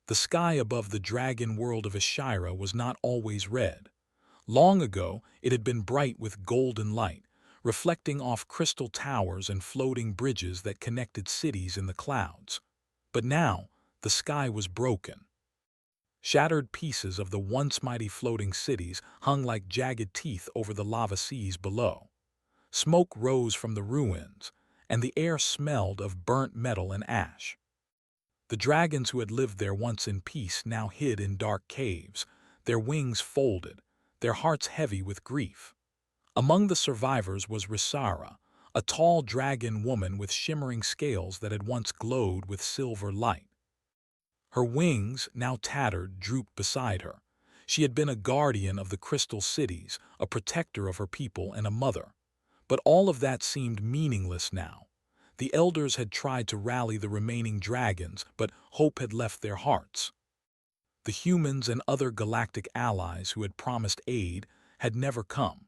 The sky above the dragon world of Ashira was not always red. Long ago, it had been bright with golden light, reflecting off crystal towers and floating bridges that connected cities in the clouds. But now, the sky was broken. Shattered pieces of the once mighty floating cities hung like jagged teeth over the lava seas below. Smoke rose from the ruins, and the air smelled of burnt metal and ash. The dragons who had lived there once in peace now hid in dark caves, their wings folded, their hearts heavy with grief. Among the survivors was Risara, a tall dragon woman with shimmering scales that had once glowed with silver light. Her wings, now tattered, drooped beside her. She had been a guardian of the crystal cities, a protector of her people, and a mother. But all of that seemed meaningless now. The elders had tried to rally the remaining dragons, but hope had left their hearts. The humans and other galactic allies who had promised aid had never come.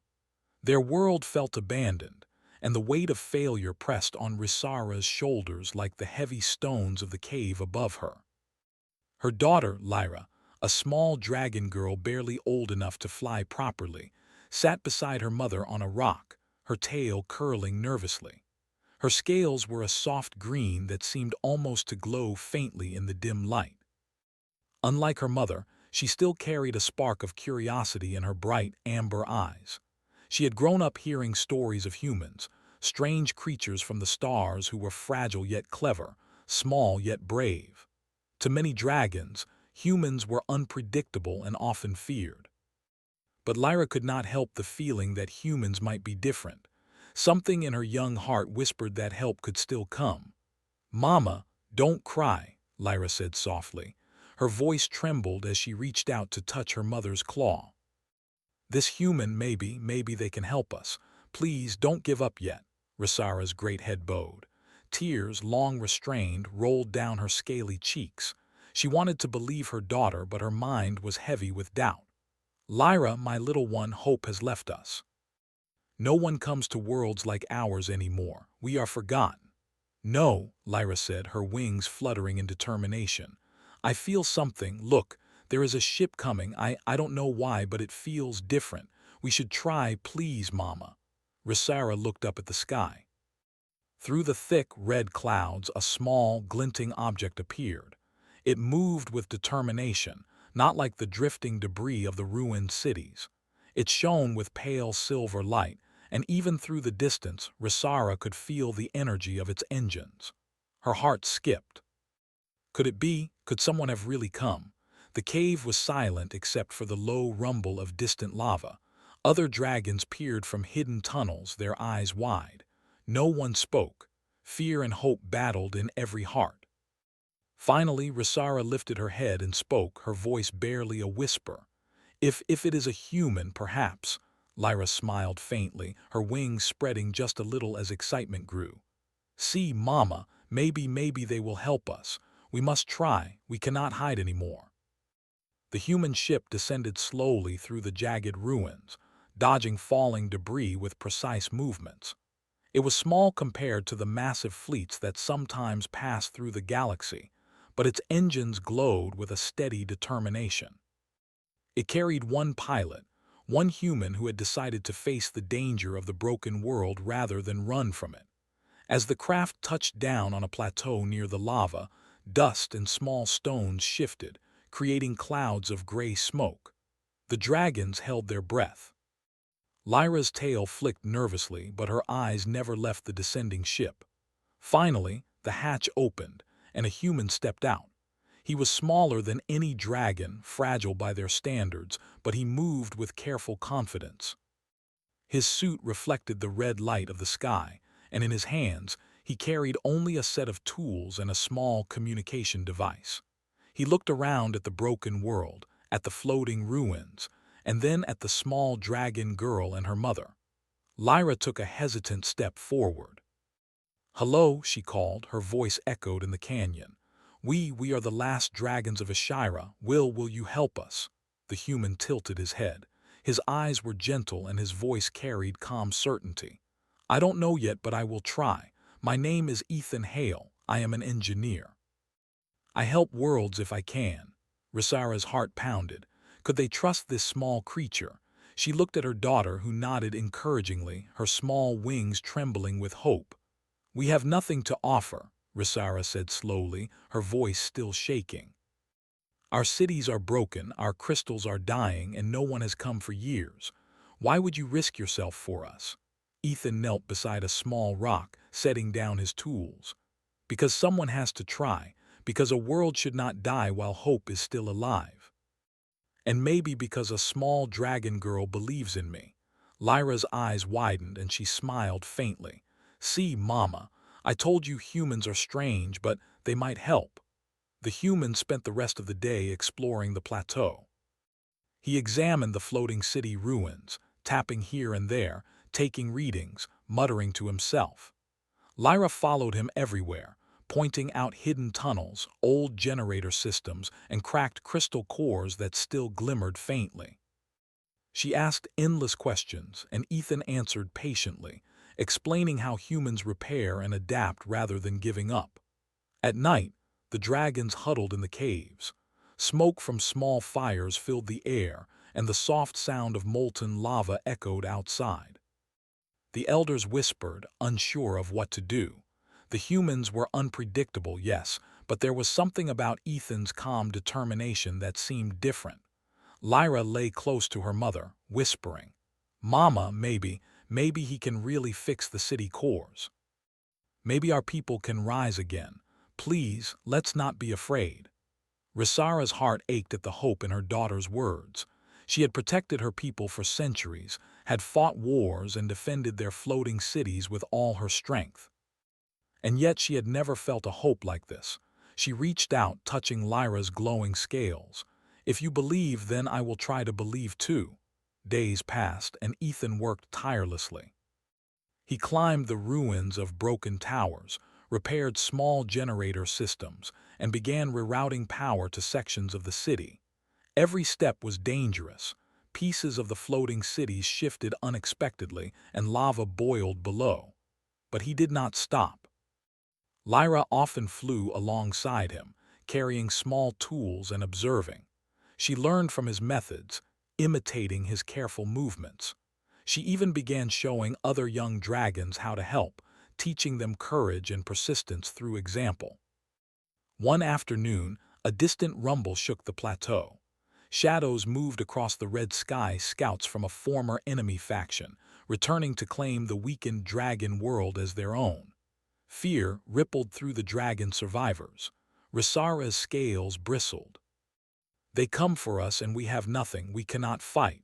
Their world felt abandoned, and the weight of failure pressed on Risara's shoulders like the heavy stones of the cave above her. Her daughter, Lyra, a small dragon girl barely old enough to fly properly, sat beside her mother on a rock, her tail curling nervously. Her scales were a soft green that seemed almost to glow faintly in the dim light. Unlike her mother, she still carried a spark of curiosity in her bright, amber eyes. She had grown up hearing stories of humans, strange creatures from the stars who were fragile yet clever, small yet brave. To many dragons, humans were unpredictable and often feared. But Lyra could not help the feeling that humans might be different. Something in her young heart whispered that help could still come. "Mama, don't cry," Lyra said softly. Her voice trembled as she reached out to touch her mother's claw. "This human, maybe they can help us. Please don't give up yet," Risara's great head bowed. Tears, long restrained, rolled down her scaly cheeks. She wanted to believe her daughter, but her mind was heavy with doubt. "Lyra, my little one, hope has left us. No one comes to worlds like ours anymore. We are forgotten." "No," Lyra said, her wings fluttering in determination. "I feel something. Look, there is a ship coming. I don't know why, but it feels different. We should try, please, Mama." Risara looked up at the sky. Through the thick, red clouds, a small, glinting object appeared. It moved with determination, not like the drifting debris of the ruined cities. It shone with pale silver light, and even through the distance, Risara could feel the energy of its engines. Her heart skipped. Could it be? Could someone have really come? The cave was silent except for the low rumble of distant lava. Other dragons peered from hidden tunnels, their eyes wide. No one spoke. Fear and hope battled in every heart. Finally, Risara lifted her head and spoke, her voice barely a whisper. If it is a human, perhaps." Lyra smiled faintly, her wings spreading just a little as excitement grew. "See, Mama, maybe they will help us. We must try. We cannot hide anymore." The human ship descended slowly through the jagged ruins, dodging falling debris with precise movements. It was small compared to the massive fleets that sometimes pass through the galaxy, but its engines glowed with a steady determination. It carried one pilot, one human who had decided to face the danger of the broken world rather than run from it. As the craft touched down on a plateau near the lava, dust and small stones shifted, creating clouds of gray smoke. The dragons held their breath. Lyra's tail flicked nervously, but her eyes never left the descending ship. Finally, the hatch opened, and a human stepped out. He was smaller than any dragon, fragile by their standards, but he moved with careful confidence. His suit reflected the red light of the sky, and in his hands, he carried only a set of tools and a small communication device. He looked around at the broken world, at the floating ruins, and then at the small dragon girl and her mother. Lyra took a hesitant step forward. "Hello," she called, her voice echoed in the canyon. We are the last dragons of Ashira. Will you help us?" The human tilted his head. His eyes were gentle and his voice carried calm certainty. "I don't know yet, but I will try. My name is Ethan Hale. I am an engineer." I help worlds if I can. Risara's heart pounded. Could they trust this small creature? She looked at her daughter, who nodded encouragingly, her small wings trembling with hope. We have nothing to offer, Risara said slowly, her voice still shaking. Our cities are broken, our crystals are dying, and no one has come for years. Why would you risk yourself for us? Ethan knelt beside a small rock, setting down his tools. Because someone has to try, because a world should not die while hope is still alive. And maybe because a small dragon girl believes in me. Lyra's eyes widened and she smiled faintly. See, Mama, I told you humans are strange, but they might help. The human spent the rest of the day exploring the plateau. He examined the floating city ruins, tapping here and there, taking readings, muttering to himself. Lyra followed him everywhere, pointing out hidden tunnels, old generator systems, and cracked crystal cores that still glimmered faintly. She asked endless questions, and Ethan answered patiently, explaining how humans repair and adapt rather than giving up. At night, the dragons huddled in the caves. Smoke from small fires filled the air, and the soft sound of molten lava echoed outside. The elders whispered, unsure of what to do. The humans were unpredictable, yes, but there was something about Ethan's calm determination that seemed different. Lyra lay close to her mother, whispering, Mama, maybe he can really fix the city cores. Maybe our people can rise again. Please, let's not be afraid. Risara's heart ached at the hope in her daughter's words. She had protected her people for centuries, had fought wars and defended their floating cities with all her strength. And yet she had never felt a hope like this. She reached out, touching Lyra's glowing scales. If you believe, then I will try to believe too. Days passed, and Ethan worked tirelessly. He climbed the ruins of broken towers, repaired small generator systems, and began rerouting power to sections of the city. Every step was dangerous. Pieces of the floating cities shifted unexpectedly, and lava boiled below. But he did not stop. Lyra often flew alongside him, carrying small tools and observing. She learned from his methods, imitating his careful movements. She even began showing other young dragons how to help, teaching them courage and persistence through example. One afternoon, a distant rumble shook the plateau. Shadows moved across the red sky, scouts from a former enemy faction, returning to claim the weakened dragon world as their own. Fear rippled through the dragon survivors. Risara's scales bristled. They come for us and we have nothing, we cannot fight.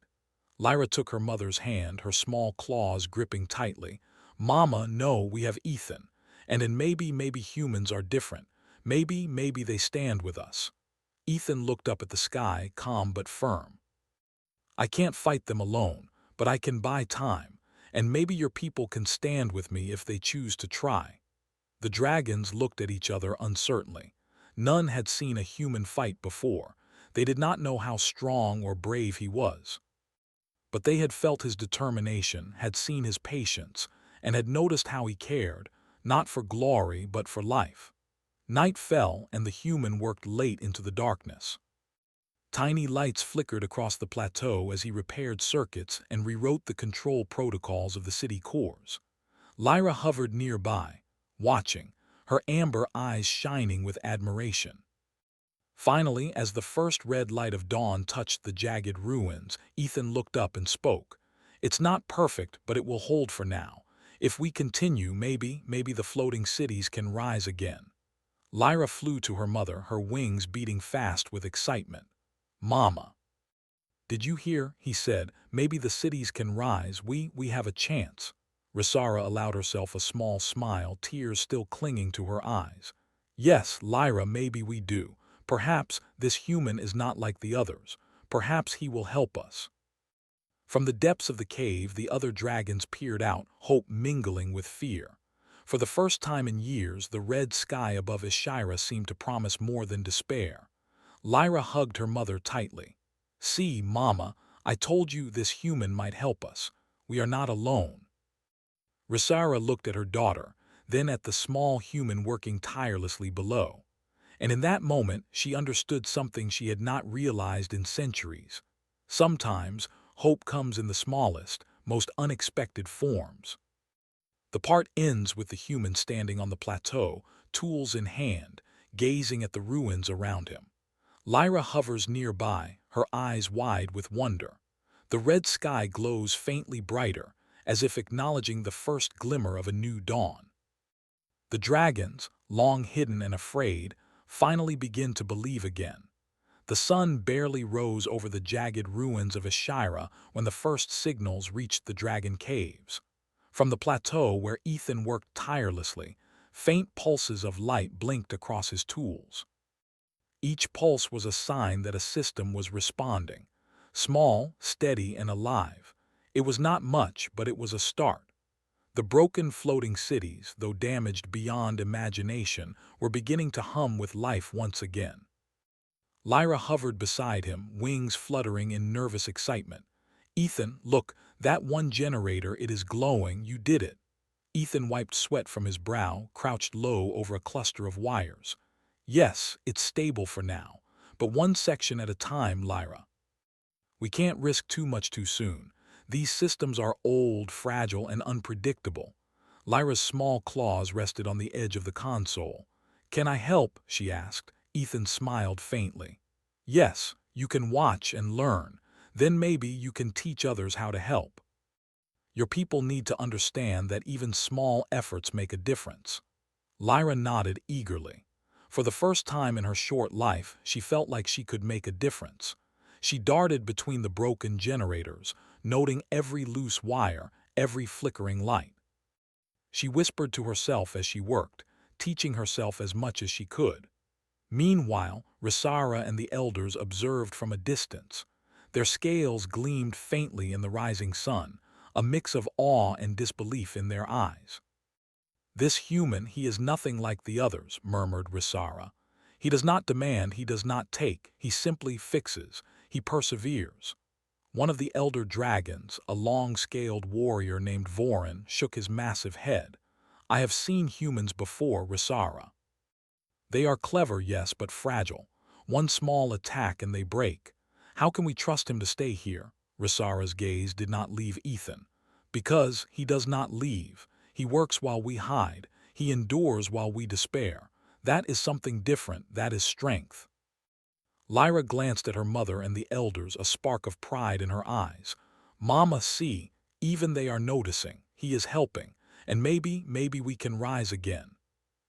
Lyra took her mother's hand, her small claws gripping tightly. Mama, no, we have Ethan. And maybe humans are different. Maybe they stand with us. Ethan looked up at the sky, calm but firm. I can't fight them alone, but I can buy time. And maybe your people can stand with me if they choose to try. The dragons looked at each other uncertainly. None had seen a human fight before. They did not know how strong or brave he was. But they had felt his determination, had seen his patience, and had noticed how he cared, not for glory but for life. Night fell, and the human worked late into the darkness. Tiny lights flickered across the plateau as he repaired circuits and rewrote the control protocols of the city cores. Lyra hovered nearby, watching, her amber eyes shining with admiration. Finally, as the first red light of dawn touched the jagged ruins, Ethan looked up and spoke. It's not perfect, but it will hold for now. If we continue, maybe the floating cities can rise again. Lyra flew to her mother, her wings beating fast with excitement. Mama, did you hear? He said. Maybe the cities can rise. We have a chance. Risara allowed herself a small smile, tears still clinging to her eyes. Yes, Lyra, maybe we do. Perhaps this human is not like the others. Perhaps he will help us. From the depths of the cave, the other dragons peered out, hope mingling with fear. For the first time in years, the red sky above Ishira seemed to promise more than despair. Lyra hugged her mother tightly. See, Mama, I told you this human might help us. We are not alone. Risara looked at her daughter, then at the small human working tirelessly below. And in that moment, she understood something she had not realized in centuries. Sometimes, hope comes in the smallest, most unexpected forms. The part ends with the human standing on the plateau, tools in hand, gazing at the ruins around him. Lyra hovers nearby, her eyes wide with wonder. The red sky glows faintly brighter, as if acknowledging the first glimmer of a new dawn. The dragons, long hidden and afraid, finally begin to believe again. The sun barely rose over the jagged ruins of Ashira when the first signals reached the dragon caves. From the plateau where Ethan worked tirelessly, faint pulses of light blinked across his tools. Each pulse was a sign that a system was responding. Small, steady, and alive. It was not much, but it was a start. The broken floating cities, though damaged beyond imagination, were beginning to hum with life once again. Lyra hovered beside him, wings fluttering in nervous excitement. "Ethan, look, that one generator, it is glowing, you did it." Ethan wiped sweat from his brow, crouched low over a cluster of wires. "Yes, it's stable for now, but one section at a time, Lyra. We can't risk too much too soon. These systems are old, fragile, and unpredictable." Lyra's small claws rested on the edge of the console. "Can I help?" she asked. Ethan smiled faintly. "Yes, you can watch and learn. Then maybe you can teach others how to help. Your people need to understand that even small efforts make a difference." Lyra nodded eagerly. For the first time in her short life, she felt like she could make a difference. She darted between the broken generators, noting every loose wire, every flickering light. She whispered to herself as she worked, teaching herself as much as she could. Meanwhile, Risara and the elders observed from a distance. Their scales gleamed faintly in the rising sun, a mix of awe and disbelief in their eyes. "This human, he is nothing like the others," murmured Risara. "He does not demand, he does not take, he simply fixes, he perseveres." One of the elder dragons, a long-scaled warrior named Vorin, shook his massive head. "I have seen humans before, Risara. They are clever, yes, but fragile. One small attack and they break. How can we trust him to stay here?" Risara's gaze did not leave Ethan. "Because he does not leave. He works while we hide. He endures while we despair. That is something different, that is strength." Lyra glanced at her mother and the elders, a spark of pride in her eyes. "Mama, see, even they are noticing. He is helping. And maybe we can rise again."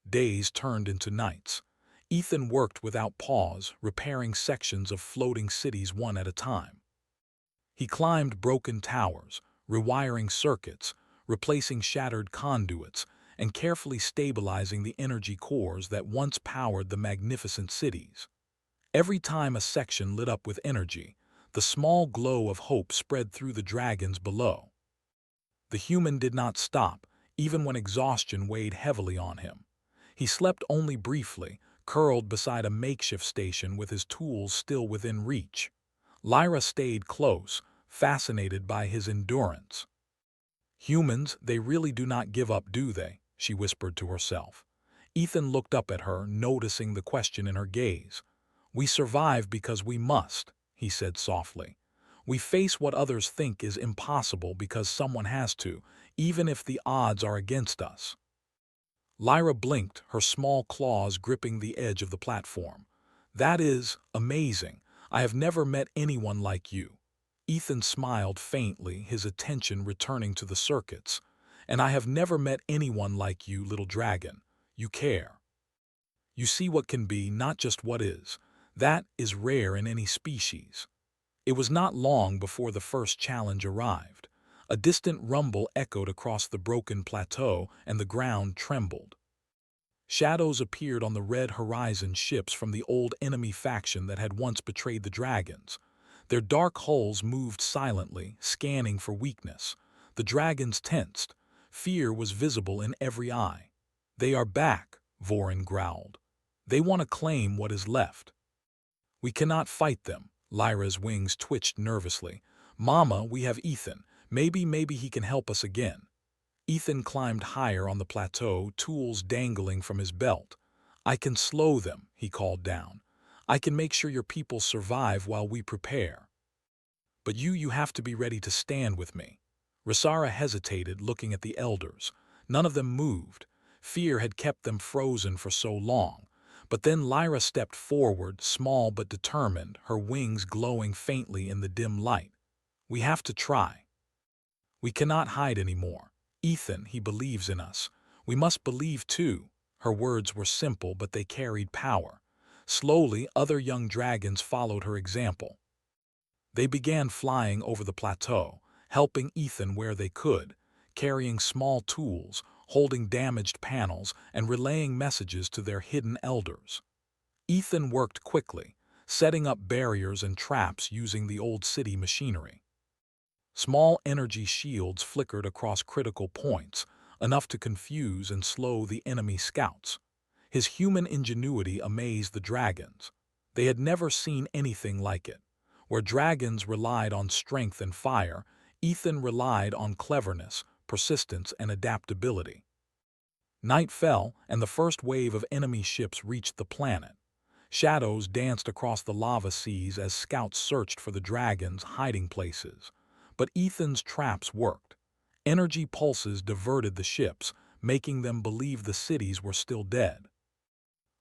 Days turned into nights. Ethan worked without pause, repairing sections of floating cities one at a time. He climbed broken towers, rewiring circuits, replacing shattered conduits, and carefully stabilizing the energy cores that once powered the magnificent cities. Every time a section lit up with energy, the small glow of hope spread through the dragons below. The human did not stop, even when exhaustion weighed heavily on him. He slept only briefly, curled beside a makeshift station with his tools still within reach. Lyra stayed close, fascinated by his endurance. "Humans, they really do not give up, do they?" she whispered to herself. Ethan looked up at her, noticing the question in her gaze. "We survive because we must," he said softly. "We face what others think is impossible because someone has to, even if the odds are against us." Lyra blinked, her small claws gripping the edge of the platform. "That is amazing. I have never met anyone like you." Ethan smiled faintly, his attention returning to the circuits. "And I have never met anyone like you, little dragon. You care. You see what can be, not just what is. That is rare in any species." It was not long before the first challenge arrived. A distant rumble echoed across the broken plateau, and the ground trembled. Shadows appeared on the red horizon, ships from the old enemy faction that had once betrayed the dragons. Their dark hulls moved silently, scanning for weakness. The dragons tensed. Fear was visible in every eye. "They are back," Vorin growled. "They want to claim what is left." "We cannot fight them." Lyra's wings twitched nervously. "Mama, we have Ethan. Maybe he can help us again." Ethan climbed higher on the plateau, tools dangling from his belt. "I can slow them," he called down. "I can make sure your people survive while we prepare. But you have to be ready to stand with me." Rasara hesitated, looking at the elders. None of them moved. Fear had kept them frozen for so long. But then Lyra stepped forward, small but determined, her wings glowing faintly in the dim light. "We have to try. We cannot hide anymore. Ethan, he believes in us. We must believe too." Her words were simple, but they carried power. Slowly, other young dragons followed her example. They began flying over the plateau, helping Ethan where they could, carrying small tools, holding damaged panels, and relaying messages to their hidden elders. Ethan worked quickly, setting up barriers and traps using the old city machinery. Small energy shields flickered across critical points, enough to confuse and slow the enemy scouts. His human ingenuity amazed the dragons. They had never seen anything like it. Where dragons relied on strength and fire, Ethan relied on cleverness, persistence, and adaptability. Night fell, and the first wave of enemy ships reached the planet. Shadows danced across the lava seas as scouts searched for the dragons' hiding places. But Ethan's traps worked. Energy pulses diverted the ships, making them believe the cities were still dead.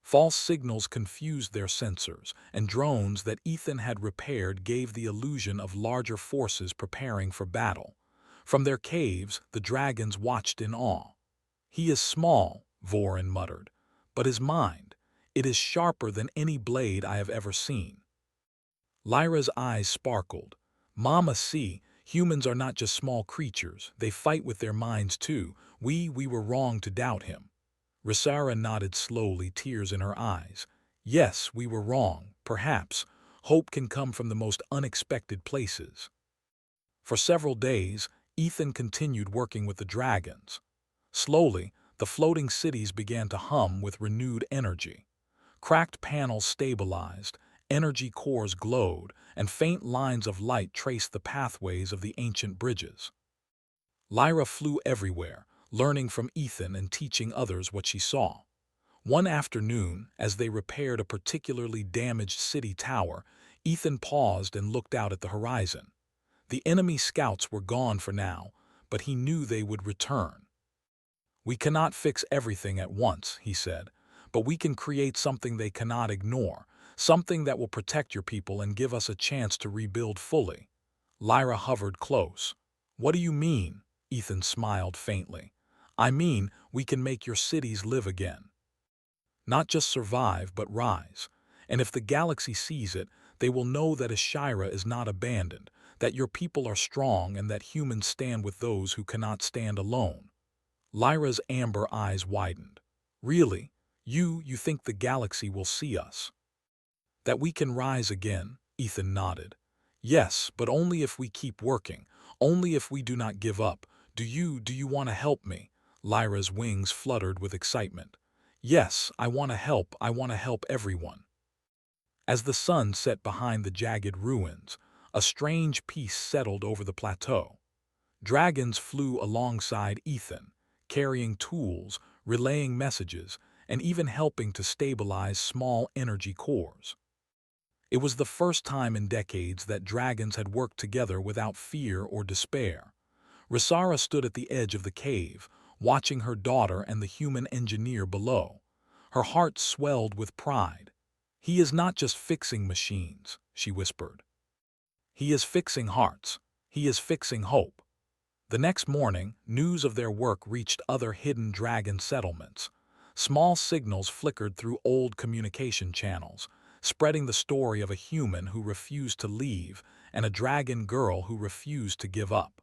False signals confused their sensors, and drones that Ethan had repaired gave the illusion of larger forces preparing for battle. From their caves, the dragons watched in awe. "He is small," Vorin muttered, "but his mind, it is sharper than any blade I have ever seen." Lyra's eyes sparkled. "Mama, see, humans are not just small creatures, they fight with their minds too. We were wrong to doubt him." Rasara nodded slowly, tears in her eyes. "Yes, we were wrong, perhaps. Hope can come from the most unexpected places." For several days, Ethan continued working with the dragons. Slowly, the floating cities began to hum with renewed energy. Cracked panels stabilized, energy cores glowed, and faint lines of light traced the pathways of the ancient bridges. Lyra flew everywhere, learning from Ethan and teaching others what she saw. One afternoon, as they repaired a particularly damaged city tower, Ethan paused and looked out at the horizon. The enemy scouts were gone for now, but he knew they would return. "We cannot fix everything at once," he said, "but we can create something they cannot ignore, something that will protect your people and give us a chance to rebuild fully." Lyra hovered close. "What do you mean?" Ethan smiled faintly. "I mean, we can make your cities live again. Not just survive, but rise. And if the galaxy sees it, they will know that Ashira is not abandoned, that your people are strong, and that humans stand with those who cannot stand alone." Lyra's amber eyes widened. "Really? You think the galaxy will see us? That we can rise again?" Ethan nodded. "Yes, but only if we keep working, only if we do not give up. Do you want to help me?" Lyra's wings fluttered with excitement. "Yes, I want to help everyone." As the sun set behind the jagged ruins, a strange peace settled over the plateau. Dragons flew alongside Ethan, carrying tools, relaying messages, and even helping to stabilize small energy cores. It was the first time in decades that dragons had worked together without fear or despair. Rasara stood at the edge of the cave, watching her daughter and the human engineer below. Her heart swelled with pride. "He is not just fixing machines," she whispered. "He is fixing hearts. He is fixing hope." The next morning, news of their work reached other hidden dragon settlements. Small signals flickered through old communication channels, spreading the story of a human who refused to leave and a dragon girl who refused to give up.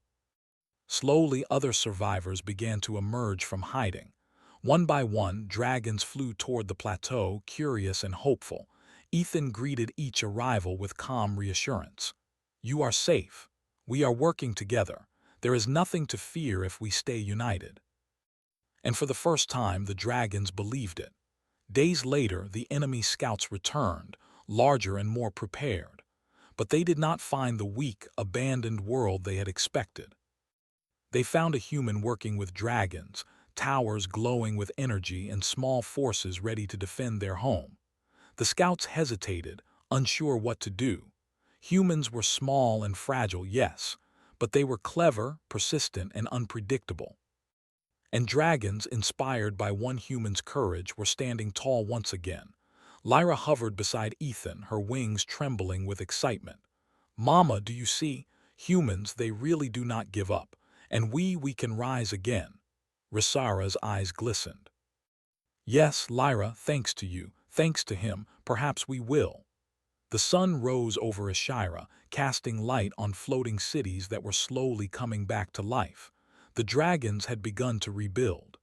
Slowly, other survivors began to emerge from hiding. One by one, dragons flew toward the plateau, curious and hopeful. Ethan greeted each arrival with calm reassurance. "You are safe. We are working together. There is nothing to fear if we stay united." And for the first time, the dragons believed it. Days later, the enemy scouts returned, larger and more prepared. But they did not find the weak, abandoned world they had expected. They found a human working with dragons, towers glowing with energy and small forces ready to defend their home. The scouts hesitated, unsure what to do. Humans were small and fragile, yes, but they were clever, persistent, and unpredictable. And dragons, inspired by one human's courage, were standing tall once again. Lyra hovered beside Ethan, her wings trembling with excitement. "Mama, do you see? Humans, they really do not give up. And we can rise again." Risara's eyes glistened. "Yes, Lyra, thanks to you, thanks to him, perhaps we will." The sun rose over Ashira, casting light on floating cities that were slowly coming back to life. The dragons had begun to rebuild.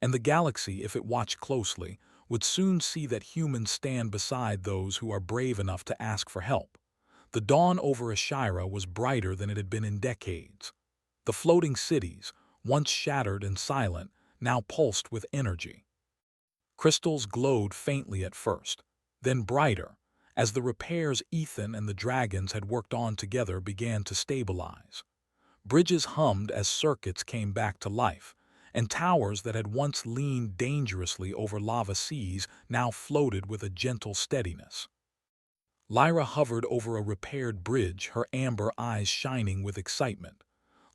And the galaxy, if it watched closely, would soon see that humans stand beside those who are brave enough to ask for help. The dawn over Ashira was brighter than it had been in decades. The floating cities, once shattered and silent, now pulsed with energy. Crystals glowed faintly at first, then brighter, as the repairs Ethan and the dragons had worked on together began to stabilize. Bridges hummed as circuits came back to life, and towers that had once leaned dangerously over lava seas now floated with a gentle steadiness. Lyra hovered over a repaired bridge, her amber eyes shining with excitement.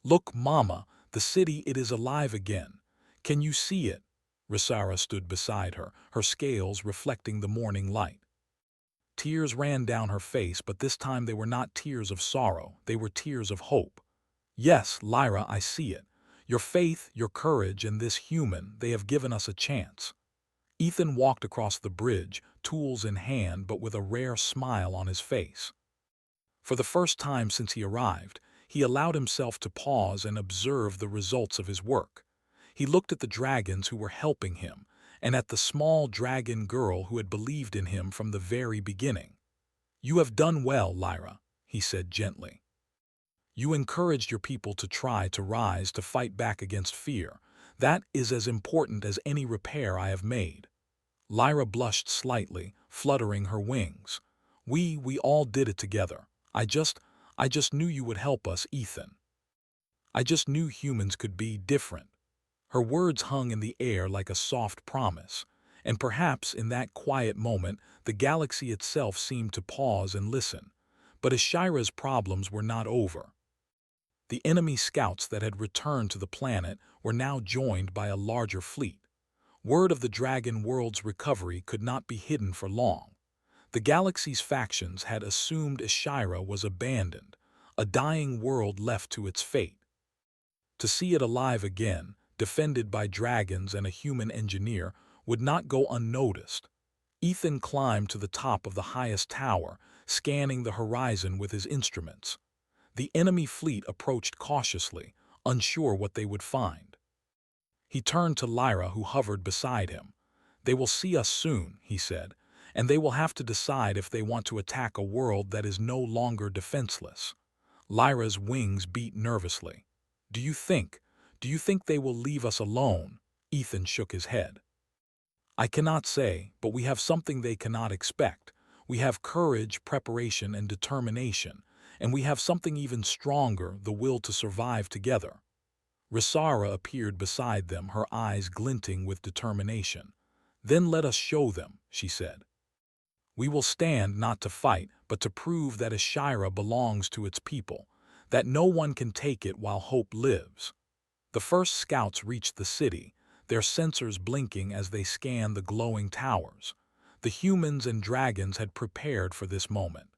"Look, Mama, the city, it is alive again. Can you see it?" Risara stood beside her, her scales reflecting the morning light. Tears ran down her face, but this time they were not tears of sorrow, they were tears of hope. "Yes, Lyra, I see it. Your faith, your courage, and this human, they have given us a chance." Ethan walked across the bridge, tools in hand but with a rare smile on his face. For the first time since he arrived, he allowed himself to pause and observe the results of his work. He looked at the dragons who were helping him, and at the small dragon girl who had believed in him from the very beginning. "You have done well, Lyra," he said gently. "You encouraged your people to try to rise, to fight back against fear. That is as important as any repair I have made." Lyra blushed slightly, fluttering her wings. We all did it together. I just knew you would help us, Ethan. I just knew humans could be different." Her words hung in the air like a soft promise, and perhaps in that quiet moment the galaxy itself seemed to pause and listen. But Ashira's problems were not over. The enemy scouts that had returned to the planet were now joined by a larger fleet. Word of the dragon world's recovery could not be hidden for long. The galaxy's factions had assumed Ashira was abandoned, a dying world left to its fate. To see it alive again, defended by dragons and a human engineer, would not go unnoticed. Ethan climbed to the top of the highest tower, scanning the horizon with his instruments. The enemy fleet approached cautiously, unsure what they would find. He turned to Lyra, who hovered beside him. "They will see us soon," he said, "and they will have to decide if they want to attack a world that is no longer defenseless." Lyra's wings beat nervously. Do you think they will leave us alone?" Ethan shook his head. "I cannot say, but we have something they cannot expect. We have courage, preparation, and determination, and we have something even stronger, the will to survive together." Risara appeared beside them, her eyes glinting with determination. "Then let us show them," she said. "We will stand not to fight, but to prove that Ashira belongs to its people, that no one can take it while hope lives." The first scouts reached the city, their sensors blinking as they scanned the glowing towers. The humans and dragons had prepared for this moment.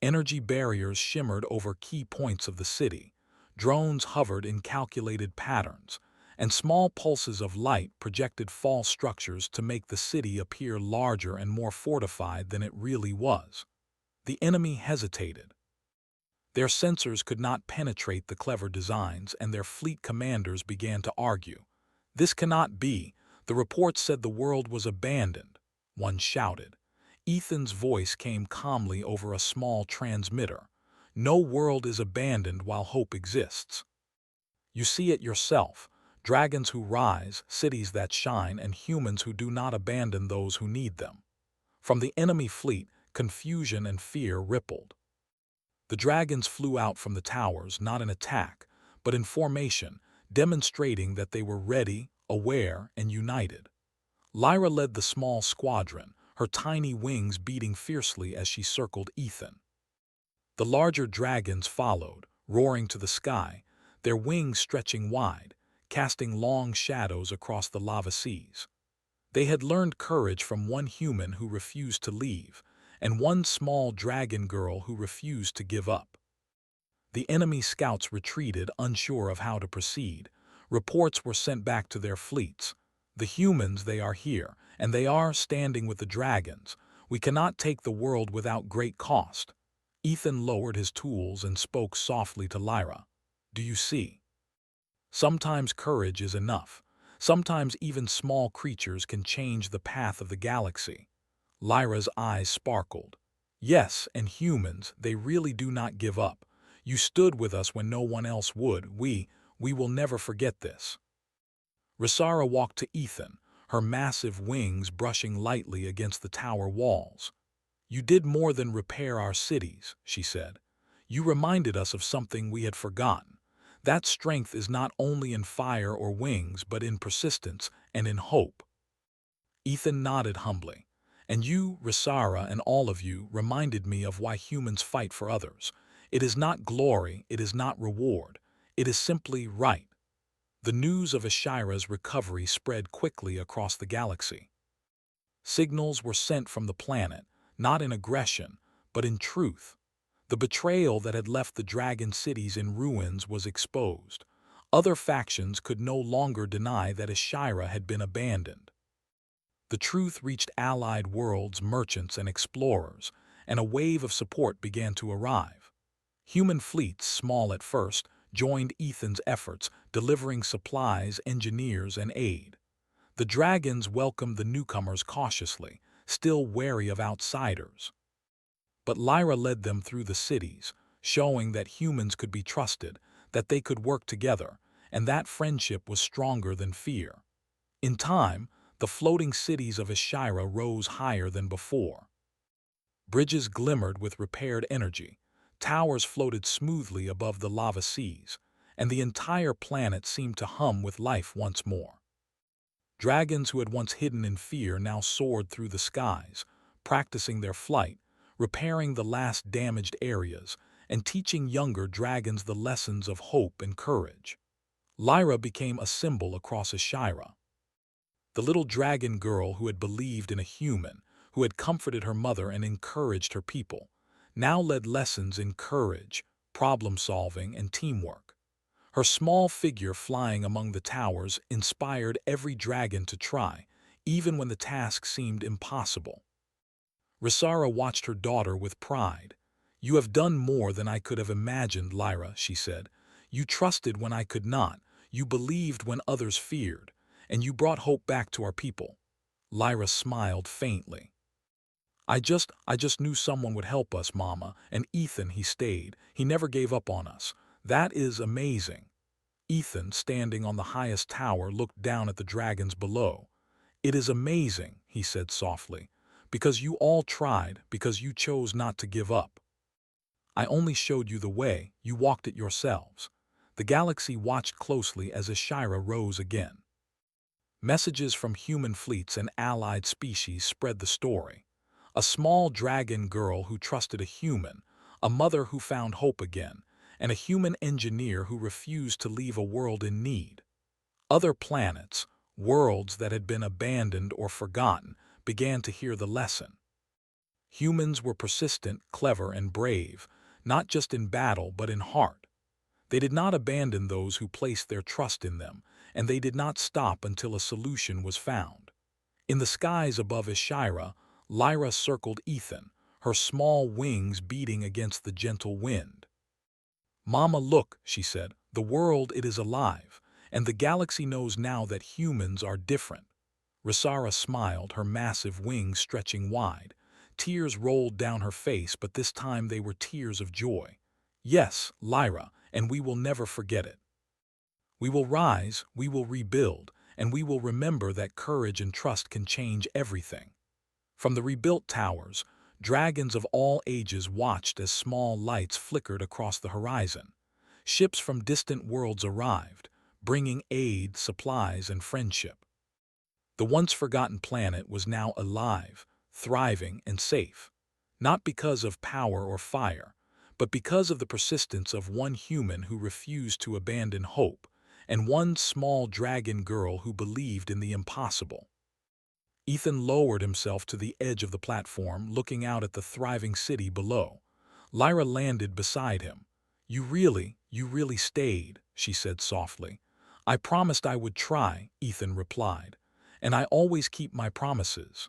Energy barriers shimmered over key points of the city, drones hovered in calculated patterns, and small pulses of light projected false structures to make the city appear larger and more fortified than it really was. The enemy hesitated. Their sensors could not penetrate the clever designs, and their fleet commanders began to argue. "This cannot be. The reports said the world was abandoned," one shouted. Ethan's voice came calmly over a small transmitter. "No world is abandoned while hope exists. You see it yourself. Dragons who rise, cities that shine, and humans who do not abandon those who need them." From the enemy fleet, confusion and fear rippled. The dragons flew out from the towers, not in attack, but in formation, demonstrating that they were ready, aware, and united. Lyra led the small squadron, her tiny wings beating fiercely as she circled Ethan. The larger dragons followed, roaring to the sky, their wings stretching wide, casting long shadows across the lava seas. They had learned courage from one human who refused to leave, and one small dragon girl who refused to give up. The enemy scouts retreated, unsure of how to proceed. Reports were sent back to their fleets. The humans, they are here, and they are standing with the dragons. We cannot take the world without great cost. Ethan lowered his tools and spoke softly to Lyra. Do you see? Sometimes courage is enough. Sometimes even small creatures can change the path of the galaxy. Lyra's eyes sparkled. Yes, and humans, they really do not give up. You stood with us when no one else would. We will never forget this. Rosara walked to Ethan, her massive wings brushing lightly against the tower walls. You did more than repair our cities, she said. You reminded us of something we had forgotten. That strength is not only in fire or wings, but in persistence and in hope. Ethan nodded humbly. And you, Rosara, and all of you reminded me of why humans fight for others. It is not glory, it is not reward. It is simply right. The news of Ashira's recovery spread quickly across the galaxy. Signals were sent from the planet, not in aggression, but in truth. The betrayal that had left the dragon cities in ruins was exposed. Other factions could no longer deny that Ashira had been abandoned. The truth reached allied worlds, merchants, and explorers, and a wave of support began to arrive. Human fleets, small at first, joined Ethan's efforts, delivering supplies, engineers, and aid. The dragons welcomed the newcomers cautiously, still wary of outsiders. But Lyra led them through the cities, showing that humans could be trusted, that they could work together, and that friendship was stronger than fear. In time, the floating cities of Ashira rose higher than before. Bridges glimmered with repaired energy, towers floated smoothly above the lava seas, and the entire planet seemed to hum with life once more. Dragons who had once hidden in fear now soared through the skies, practicing their flight, repairing the last damaged areas, and teaching younger dragons the lessons of hope and courage. Lyra became a symbol across Ashira. The little dragon girl who had believed in a human, who had comforted her mother and encouraged her people, now led lessons in courage, problem-solving, and teamwork. Her small figure flying among the towers inspired every dragon to try, even when the task seemed impossible. Rosara watched her daughter with pride. You have done more than I could have imagined, Lyra, she said. You trusted when I could not, you believed when others feared, and you brought hope back to our people. Lyra smiled faintly. I just knew someone would help us, Mama, and Ethan, he stayed. He never gave up on us. That is amazing. Ethan, standing on the highest tower, looked down at the dragons below. It is amazing, he said softly, because you all tried, because you chose not to give up. I only showed you the way, you walked it yourselves. The galaxy watched closely as Ashira rose again. Messages from human fleets and allied species spread the story. A small dragon girl who trusted a human, a mother who found hope again, and a human engineer who refused to leave a world in need. Other planets, worlds that had been abandoned or forgotten, began to hear the lesson. Humans were persistent, clever, and brave, not just in battle but in heart. They did not abandon those who placed their trust in them, and they did not stop until a solution was found. In the skies above Ashira, Lyra circled Ethan, her small wings beating against the gentle wind. Mama, look, she said, the world, it is alive, and the galaxy knows now that humans are different. Rosara smiled, her massive wings stretching wide. Tears rolled down her face, but this time they were tears of joy. Yes, Lyra, and we will never forget it. We will rise, we will rebuild, and we will remember that courage and trust can change everything. From the rebuilt towers, dragons of all ages watched as small lights flickered across the horizon. Ships from distant worlds arrived, bringing aid, supplies, and friendship. The once-forgotten planet was now alive, thriving, and safe, not because of power or fire, but because of the persistence of one human who refused to abandon hope, and one small dragon girl who believed in the impossible. Ethan lowered himself to the edge of the platform, looking out at the thriving city below. Lyra landed beside him. You really stayed," she said softly. "I promised I would try," Ethan replied, "and I always keep my promises."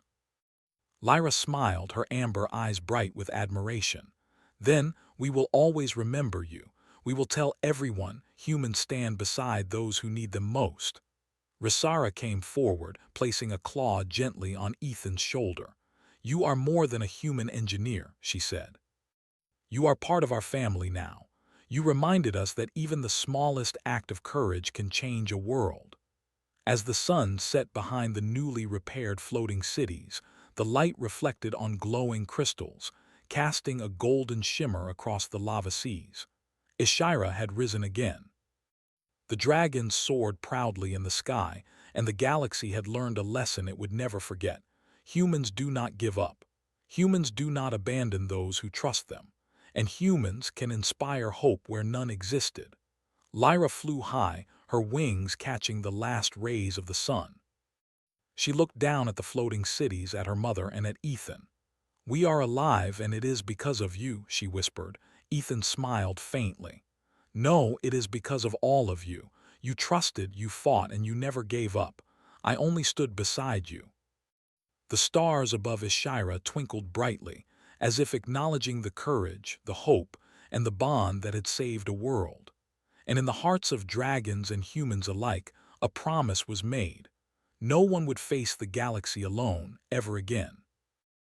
Lyra smiled, her amber eyes bright with admiration. "Then we will always remember you. We will tell everyone humans stand beside those who need them most." Risara came forward, placing a claw gently on Ethan's shoulder. "You are more than a human engineer," she said. "You are part of our family now. You reminded us that even the smallest act of courage can change a world." As the sun set behind the newly repaired floating cities, the light reflected on glowing crystals, casting a golden shimmer across the lava seas. Ishira had risen again. The dragons soared proudly in the sky, and the galaxy had learned a lesson it would never forget. Humans do not give up. Humans do not abandon those who trust them. And humans can inspire hope where none existed. Lyra flew high, her wings catching the last rays of the sun. She looked down at the floating cities, at her mother, and at Ethan. "We are alive, and it is because of you," she whispered. Ethan smiled faintly. "No, it is because of all of you. You trusted, you fought, and you never gave up. I only stood beside you." The stars above Ishira twinkled brightly, as if acknowledging the courage, the hope, and the bond that had saved a world. And in the hearts of dragons and humans alike, a promise was made. No one would face the galaxy alone ever again.